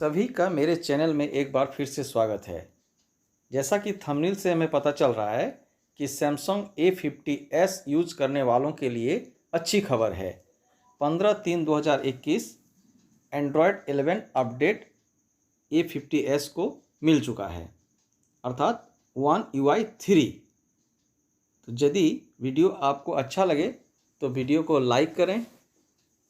सभी का मेरे चैनल में एक बार फिर से स्वागत है। जैसा कि थंबनेल से हमें पता चल रहा है कि सैमसंग A50s यूज़ करने वालों के लिए अच्छी खबर है। 15/3/2021 एंड्रॉयड 11 अपडेट A50s को मिल चुका है, अर्थात One UI 3। तो यदि वीडियो आपको अच्छा लगे तो वीडियो को लाइक करें।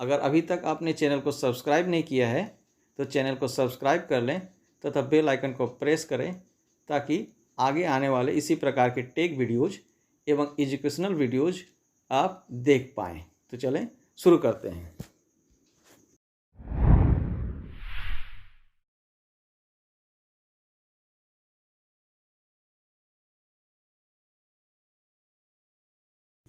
अगर अभी तक आपने चैनल को सब्सक्राइब नहीं किया है तो चैनल को सब्सक्राइब कर लें तथा बेल आइकन को प्रेस करें ताकि आगे आने वाले इसी प्रकार के टेक वीडियोज़ एवं एजुकेशनल वीडियोज़ आप देख पाएँ। तो चलें शुरू करते हैं।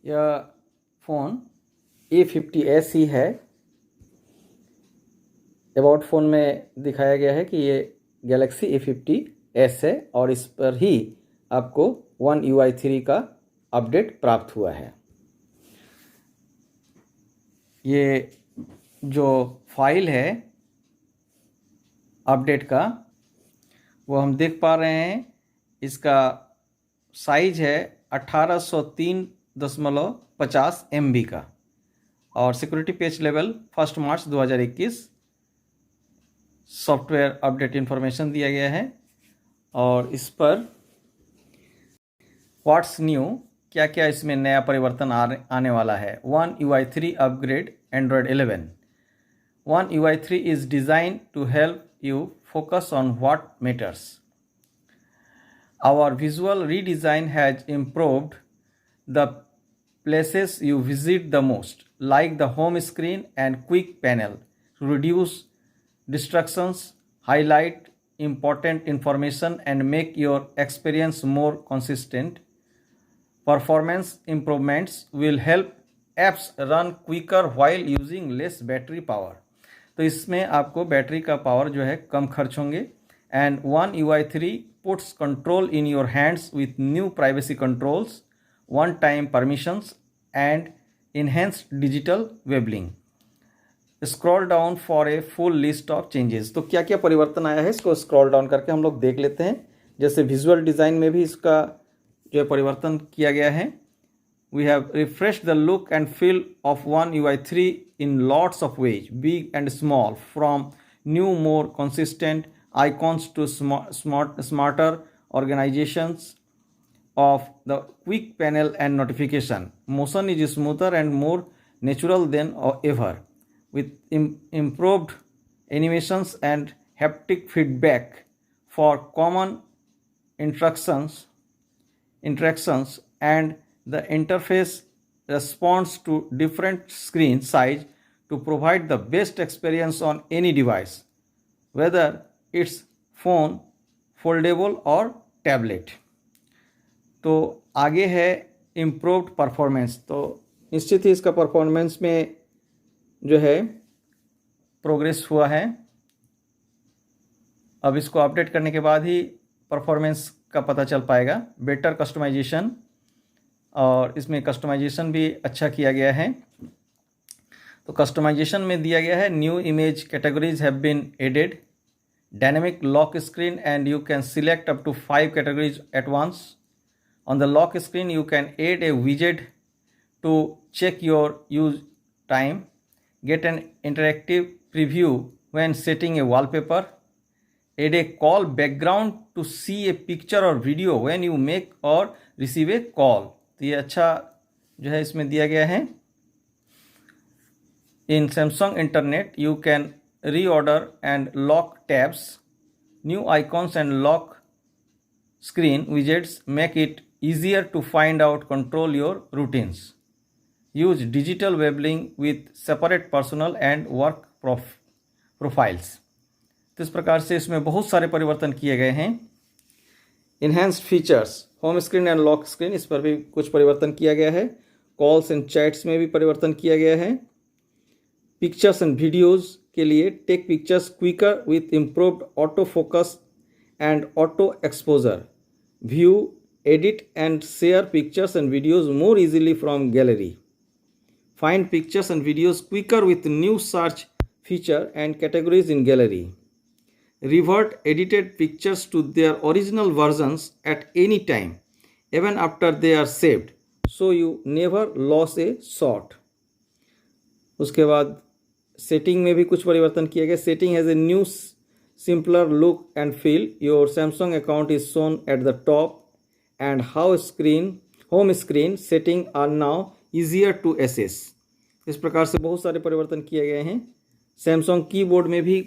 यह फ़ोन A50s ही है। अबाउट फ़ोन में दिखाया गया है कि ये गैलेक्सी A50s है और इस पर ही आपको One UI 3 का अपडेट प्राप्त हुआ है। ये जो फाइल है अपडेट का वो हम देख पा रहे हैं। इसका साइज है 1803.50 MB का और सिक्योरिटी पैच लेवल 1 मार्च 2021 सॉफ्टवेयर अपडेट इन्फॉर्मेशन दिया गया है। और इस पर व्हाट्स न्यू, क्या क्या इसमें नया परिवर्तन आने वाला है। One UI 3 upgrade Android 11। One UI 3 is designed to help you focus on what matters. Our visual redesign has improved the places you visit the most, like the home screen and quick panel, to reduce distractions, highlight important information, and make your experience more consistent. Performance improvements will help apps run quicker while using less battery power. तो इसमें आपको battery का power जो है कम खर्च होंगे। And One UI 3 puts control in your hands with new privacy controls, one-time permissions, and enhanced digital labeling. Scroll down for a full list of changes. तो क्या क्या परिवर्तन आया है इसको स्क्रॉल डाउन करके हम लोग देख लेते हैं। जैसे विजुअल डिज़ाइन में भी इसका जो परिवर्तन किया गया है। We have refresh the look and feel of One UI 3 in lots of ways, big and small, from new more consistent icons to smarter organizations of the quick panel and notification. Motion is smoother and more natural than ever, with improved animations and haptic feedback for common interactions, and the interface responds to different screen size to provide the best experience on any device, whether it's phone, foldable और tablet. तो आगे है improved performance. तो निश्चित ही इसका performance में जो है प्रोग्रेस हुआ है। अब इसको अपडेट करने के बाद ही परफॉर्मेंस का पता चल पाएगा। बेटर कस्टमाइजेशन, और इसमें कस्टमाइजेशन भी अच्छा किया गया है। तो कस्टमाइजेशन में दिया गया है new image categories have been added, dynamic lock screen, and you can select up to 5 categories at once. On the lock screen you can add a widget to check your use time, get an interactive preview when setting a wallpaper, add a call background to see a picture or video when you make or receive a call. तो ये अच्छा जो है इसमें दिया गया है। In Samsung Internet you can reorder and lock tabs. New icons and lock screen widgets make it easier to find out control your routines. Use digital labeling with separate personal and work profiles. तो इस प्रकार से इसमें बहुत सारे परिवर्तन किए गए हैं। Enhanced features, home screen and lock screen, इस पर भी कुछ परिवर्तन किया गया है। कॉल्स एंड चैट्स में भी परिवर्तन किया गया है। पिक्चर्स एंड वीडियोज़ के लिए take pictures quicker with improved auto focus and auto exposure, view, edit and share pictures and videos more easily from gallery, find pictures and videos quicker with new search feature and categories in gallery, revert edited pictures to their original versions at any time, even after they are saved, so you never lose a shot. उसके बाद setting में भी कुछ परिवर्तन किया गया. Setting has a new simpler look and feel. Your Samsung account is shown at the top and home screen setting are now easier to access. इस प्रकार से बहुत सारे परिवर्तन किए गए हैं. सैमसंग कीबोर्ड में भी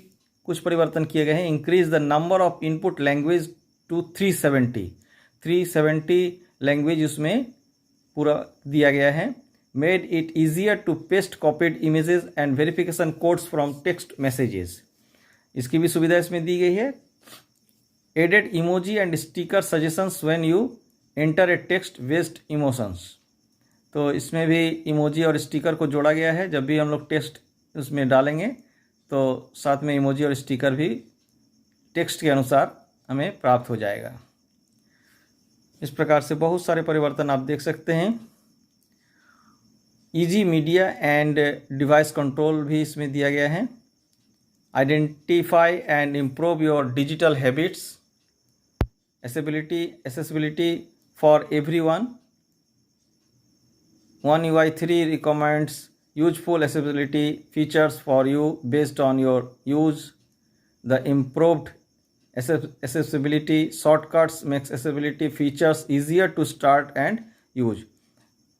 कुछ परिवर्तन किए गए हैं. Increase the number of input language to 370 language उसमें पूरा दिया गया है. Made it easier to paste copied images and verification codes from text messages. इसकी भी सुविधा इसमें दी गई है. Added emoji and sticker suggestions when you enter a text based emotions. तो इसमें भी इमोजी और स्टिकर को जोड़ा गया है. जब भी हम लोग टेक्स्ट उसमें डालेंगे तो साथ में इमोजी और स्टिकर भी टेक्स्ट के अनुसार हमें प्राप्त हो जाएगा. इस प्रकार से बहुत सारे परिवर्तन आप देख सकते हैं. Easy media and device control भी इसमें दिया गया है. Identify and improve your digital habits. accessibility for everyone. One UI 3 recommends useful accessibility features for you based on your use. The improved accessibility shortcuts makes accessibility features easier to start and use.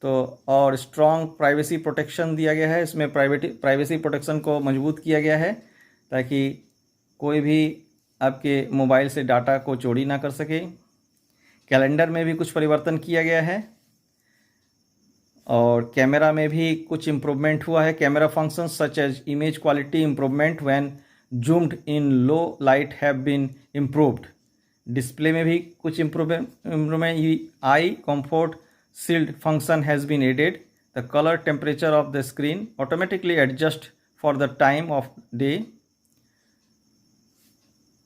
तो और strong privacy protection दिया गया है. इसमें privacy protection को मजबूत किया गया है ताकि कोई भी आपके मोबाइल से डाटा को चोरी ना कर सके. कैलेंडर में भी कुछ परिवर्तन किया गया है और कैमरा में भी कुछ इम्प्रूवमेंट हुआ है. Camera functions such as image quality improvement when zoomed in low light have been improved. Display में भी कुछ improvement. Eye comfort shield function has been added. The colour temperature of the screen automatically adjust for the time of day.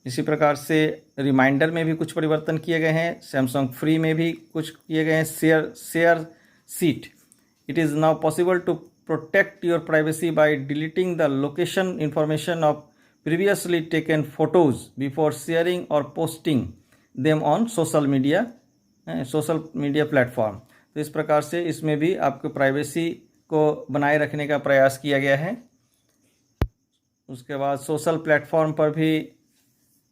इसी प्रकार से reminder में भी कुछ परिवर्तन किए गए हैं. सैमसंग फ्री में भी कुछ किए गए हैं. Share sheet. It is now possible to protect your privacy by deleting the location information of previously taken photos before sharing और posting them on social media platform. तो इस प्रकार से इसमें भी आपको प्राइवेसी को बनाए रखने का प्रयास किया गया है. उसके बाद सोशल प्लेटफॉर्म पर भी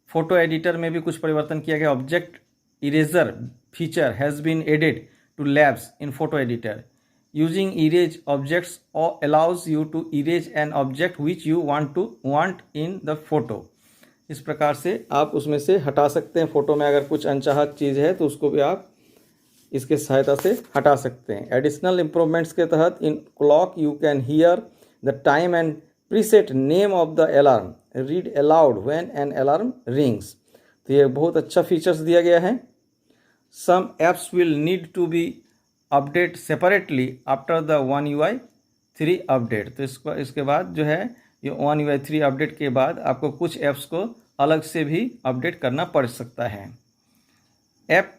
फोटो एडिटर में भी कुछ परिवर्तन किया गया. Object eraser feature has been added to labs in photo editor. Using erase objects allows you to erase an object which you want in the photo. इस प्रकार से आप उसमें से हटा सकते हैं. फोटो में अगर कुछ अनचाहत चीज़ है तो उसको भी आप इसके सहायता से हटा सकते हैं. एडिशनल इम्प्रूवमेंट्स के तहत in clock you can hear the time and preset name of the alarm. Read aloud when an alarm rings. तो ये बहुत अच्छा फीचर्स दिया गया है. Some apps will need to be update separately after the One UI 3 update. तो इसके बाद जो है ये One UI 3 अपडेट के बाद आपको कुछ ऐप्स को अलग से भी अपडेट करना पड़ सकता है. App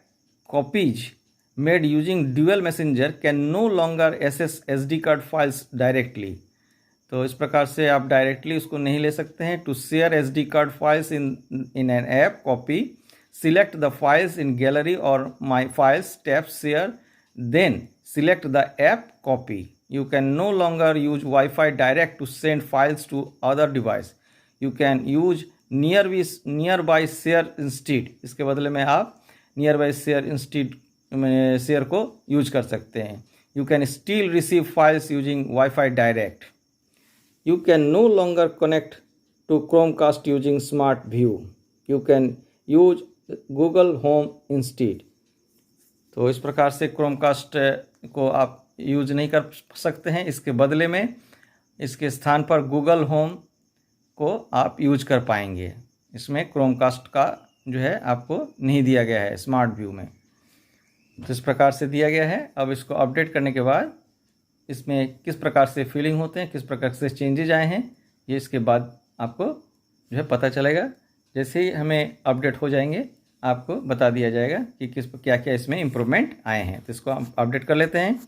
copies made using dual messenger can no longer access SD card files directly. तो इस प्रकार से आप डायरेक्टली उसको नहीं ले सकते हैं. To share SD card files in an app copy, select the files in gallery और my files tap share, then select the app copy. You can no longer use Wi-Fi direct to send files to other device. You can use nearby share instead. इसके बदले में आप nearby share instead share को use कर सकते हैं. You can still receive files using Wi-Fi direct. You can no longer connect to Chromecast using Smart View. You can use Google Home instead. तो इस प्रकार से Chromecast को आप यूज नहीं कर सकते हैं. इसके बदले में इसके स्थान पर गूगल होम को आप यूज कर पाएंगे. इसमें क्रोमकास्ट का जो है आपको नहीं दिया गया है स्मार्ट व्यू में. तो इस प्रकार से दिया गया है. अब इसको अपडेट करने के बाद इसमें किस प्रकार से फीलिंग होते हैं, किस प्रकार से चेंजेज आए हैं, ये इसके बाद आपको जो है पता चलेगा. जैसे ही हमें अपडेट हो जाएंगे आपको बता दिया जाएगा कि क्या क्या इसमें इम्प्रूवमेंट आए हैं. तो इसको हम अपडेट कर लेते हैं.